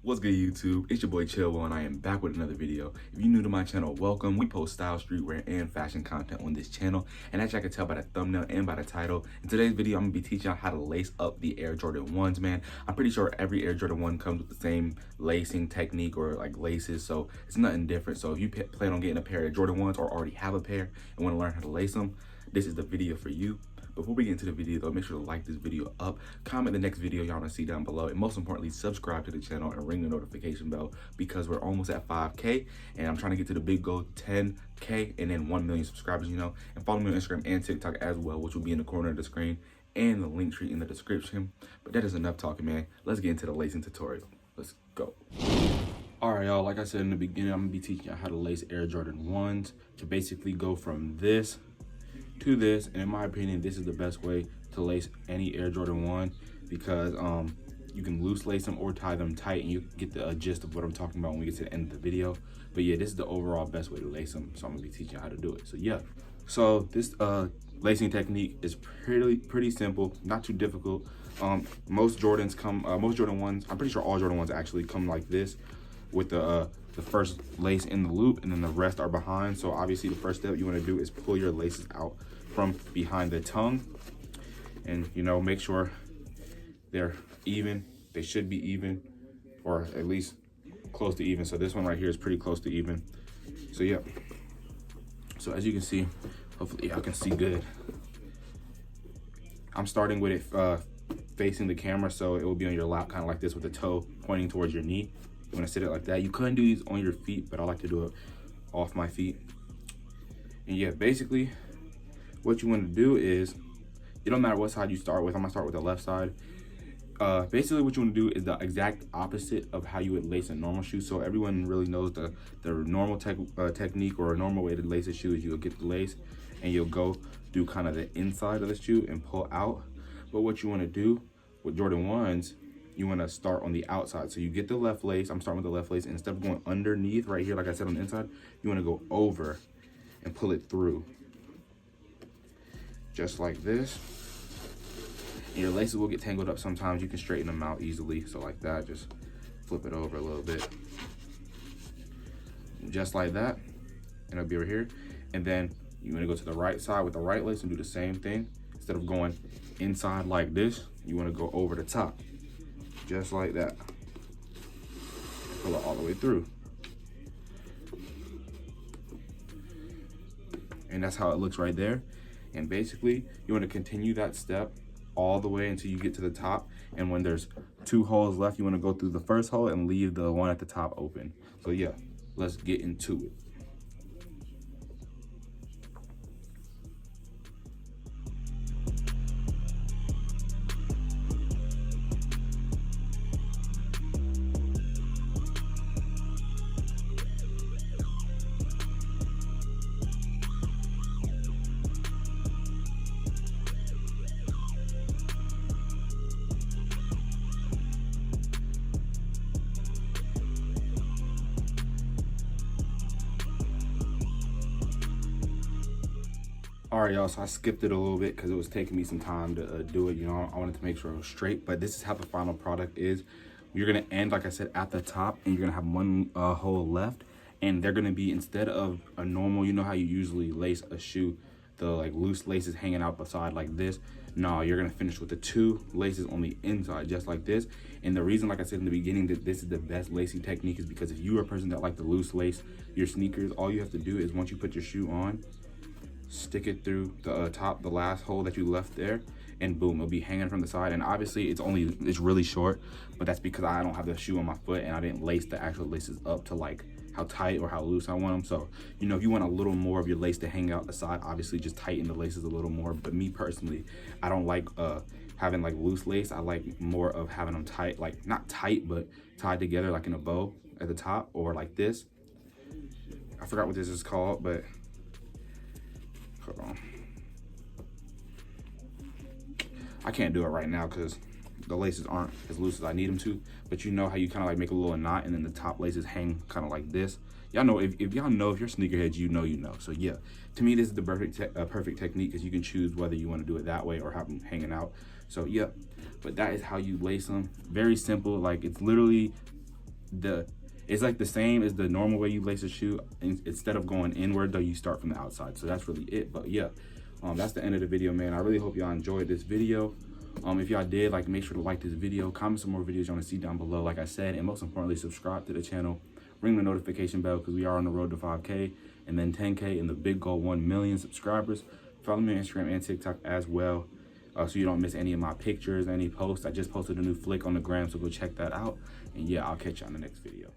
What's good, YouTube? It's your boy Chillwell, and I am back with another video. If you're new to my channel, welcome. We post style, streetwear, and fashion content on this channel, and as y'all can tell by the thumbnail and by the title, in today's video, I'm gonna be teaching y'all how to lace up the Air Jordan 1s, man. I'm pretty sure every Air Jordan 1 comes with the same lacing technique or like laces, so it's nothing different. So if you plan on getting a pair of Jordan 1s or already have a pair and want to learn how to lace them, this is the video for you. Before we get into the video though, make sure to like this video up, comment the next video y'all want to see down below, and most importantly, subscribe to the channel and ring the notification bell because we're almost at 5K and I'm trying to get to the big goal, 10K, and then 1 million subscribers, you know. And follow me on Instagram and TikTok as well, which will be in the corner of the screen and the link tree in the description. But that is enough talking, man. Let's get into the lacing tutorial. Let's go. All right, y'all, like I said in the beginning, I'm gonna be teaching you how to lace Air Jordan 1s to basically go from this to this, and in my opinion, this is the best way to lace any Air Jordan 1 because you can loose lace them or tie them tight, and you get the gist of what I'm talking about when we get to the end of the video. But yeah, this is the overall best way to lace them, so I'm gonna be teaching you how to do it. So yeah, so this lacing technique is pretty simple, not too difficult. Most Jordan 1s, I'm pretty sure all Jordan 1s actually come like this, with the first lace in the loop and then the rest are behind. So obviously the first step you want to do is pull your laces out from behind the tongue, and you know, make sure they're even. They should be even, or at least close to even. So this one right here is pretty close to even. So yeah, so as you can see, hopefully y'all can see good, I'm starting with it facing the camera, so it will be on your lap, kind of like this, with the toe pointing towards your knee. You want to sit it like that. You couldn't do these on your feet, but I like to do it off my feet. And yeah, basically what you want to do is, it don't matter what side you start with. I'm gonna start with the left side. Basically what you want to do is the exact opposite of how you would lace a normal shoe. So everyone really knows the normal technique, or a normal way to lace a shoe is you'll get the lace and you'll go do kind of the inside of the shoe and pull out. But what you want to do with Jordan 1s, you want to start on the outside. So you get the left lace. I'm starting with the left lace, and instead of going underneath right here, like I said, on the inside, you want to go over and pull it through, just like this. And your laces will get tangled up sometimes. You can straighten them out easily. So like that, just flip it over a little bit, just like that, and it'll be over here. And then you want to go to the right side with the right lace and do the same thing. Instead of going inside like this, you want to go over the top, just like that. Pull it all the way through. And that's how it looks right there. And basically, you want to continue that step all the way until you get to the top. And when there's 2 holes left, you want to go through the first hole and leave the one at the top open. So yeah, let's get into it. All right, y'all, so I skipped it a little bit because it was taking me some time to do it. You know, I wanted to make sure it was straight, but this is how the final product is. You're gonna end, like I said, at the top, and you're gonna have 1 hole left, and they're gonna be, instead of a normal, you know how you usually lace a shoe, the like loose laces hanging out the side like this. No, you're gonna finish with the 2 laces on the inside, just like this. And the reason, like I said in the beginning, that this is the best lacing technique is because if you are a person that like to loose lace your sneakers, all you have to do is, once you put your shoe on, stick it through the top, the last hole that you left there, and boom, it'll be hanging from the side. And obviously it's really short, but that's because I don't have the shoe on my foot and I didn't lace the actual laces up to like how tight or how loose I want them. So, you know, if you want a little more of your lace to hang out the side, obviously just tighten the laces a little more. But me personally, I don't like having like loose lace. I like more of having them tight, like not tight, but tied together like in a bow at the top, or like this. I forgot what this is called, but hold on. I can't do it right now because the laces aren't as loose as I need them to, but you know how you kind of like make a little knot and then the top laces hang kind of like this. Y'all know, if y'all know, if you're sneakerheads, you know. So yeah, to me, this is the perfect technique because you can choose whether you want to do it that way or have them hanging out. So yeah, but that is how you lace them. Very simple. Like, it's literally it's like the same as the normal way you lace a shoe. Instead of going inward though, you start from the outside. So that's really it. But yeah, that's the end of the video, man. I really hope y'all enjoyed this video. If y'all did, like, make sure to like this video, comment some more videos you want to see down below, like I said, and most importantly, subscribe to the channel, ring the notification bell, because we are on the road to 5K and then 10K and the big goal 1 million subscribers. Follow me on Instagram and TikTok as well, so you don't miss any of my pictures, any posts. I just posted a new flick on the gram, so go check that out. And yeah, I'll catch you on the next video.